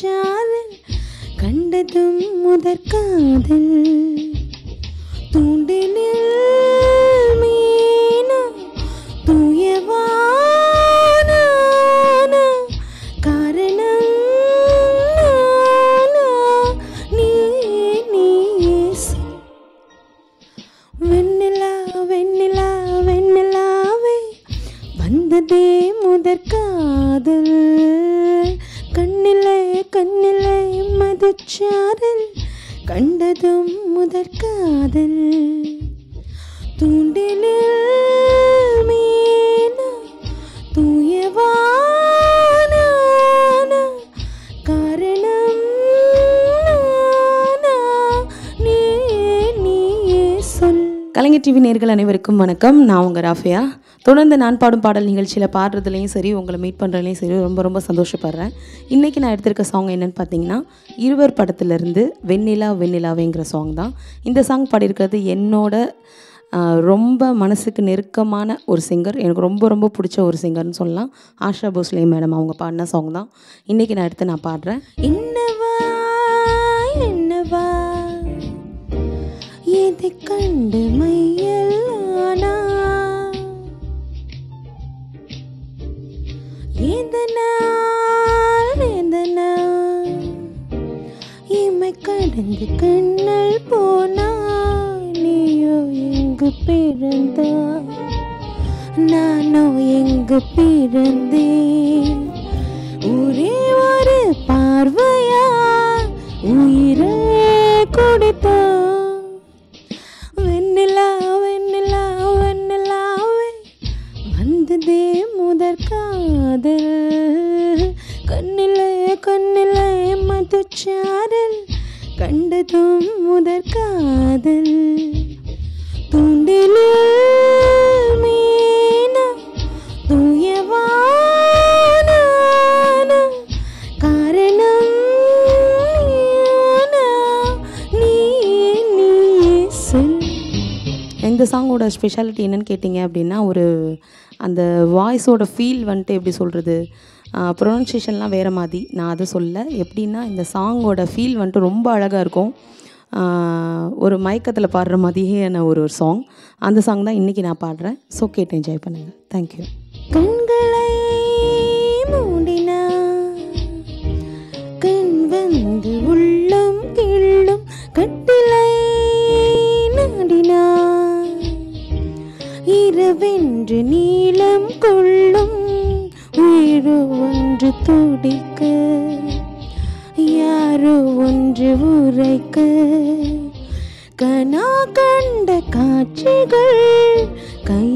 மதுச்சாரல் கண்டதும் முதற்காதல் தூண்டினில் மீனா தூயவான காரணம் நீ வெண்ணிலா வெண்ணிலா வெண்ணிலாவே வந்ததே முதற்காதல் கண்ணிலே கண்ணிலே மதுச்சாரல் கண்டதும் முதற்காதல் தூண்டினில் மீனா தூயவான காரணம் நீயே சொல். கலைஞர் டிவி நேயர்கள் அனைவருக்கும் வணக்கம். நான் உங்கள் ராஃபியா. தொடர்ந்து நான் பாடும் பாடல் நிகழ்ச்சியில் பாடுறதுலையும் சரி, உங்களை மீட் பண்ணுறதுலையும் சரி ரொம்ப ரொம்ப சந்தோஷப்படுறேன். இன்றைக்கி நான் எடுத்திருக்க சாங் என்னென்னு பார்த்தீங்கன்னா, இருவர் படத்துலேருந்து வெண்ணிலா வெண்ணிலாவேங்கிற சாங் தான். இந்த சாங் பாடியிருக்கிறது என்னோட ரொம்ப மனசுக்கு நெருக்கமான ஒரு சிங்கர், எனக்கு ரொம்ப ரொம்ப பிடிச்ச ஒரு சிங்கர்னு சொல்லலாம். ஆஷா போஸ்லே மேடம் அவங்க பாடின சாங் தான் இன்றைக்கி நான் பாடுறேன். என்னவா என்னவா எதை கண்டு மையலானா எதனால் இமை கடந்து கண்ணல் போனா நீயோ எங்கு பிறந்தா நானோ எங்கு பிறந்தேன் ஒரே ஒரு பார்வையா உயிரே கொடுத்தா வெண்ணிலா வெண்ணிலா வெண்ணிலாவே வந்ததே முதற்காதல் கண்ணிலே கண்ணிலே மதுச்சாரல் கண்டதும் முதற்காதல் தூண்டிலில் மீனா தூயவான காரணம் நீயே சொல். இந்த சாங்கோட ஸ்பெஷாலிட்டி என்னென்னு கேட்டிங்க அப்படின்னா, ஒரு அந்த வாய்ஸோட ஃபீல் வந்துட்டு எப்படி சொல்கிறது, ப்ரொனன்சியேஷன்லாம் வேறு மாதிரி. நான் அதை சொல்ல எப்படின்னா, இந்த சாங்கோட ஃபீல் வந்துட்டு ரொம்ப அழகாக இருக்கும். ஒரு மயக்கத்தில் பாடுற மாதிரியான ஒரு சாங். அந்த சாங் தான் இன்றைக்கி நான் பாடுறேன். ஸோ கேட்டு என்ஜாய் பண்ணுங்கள். தேங்க்யூ. கண்களை மூடினா கண் வந்து உள்ளம் கிள்ளும் கட்டிலை நாடினா இரவென்று நீளம் கொள்ளும் உயிரோ ஒன்று துடிக்க யாரோ ஒன்று உரைக்க கனா கண்ட காட்சிகள் கை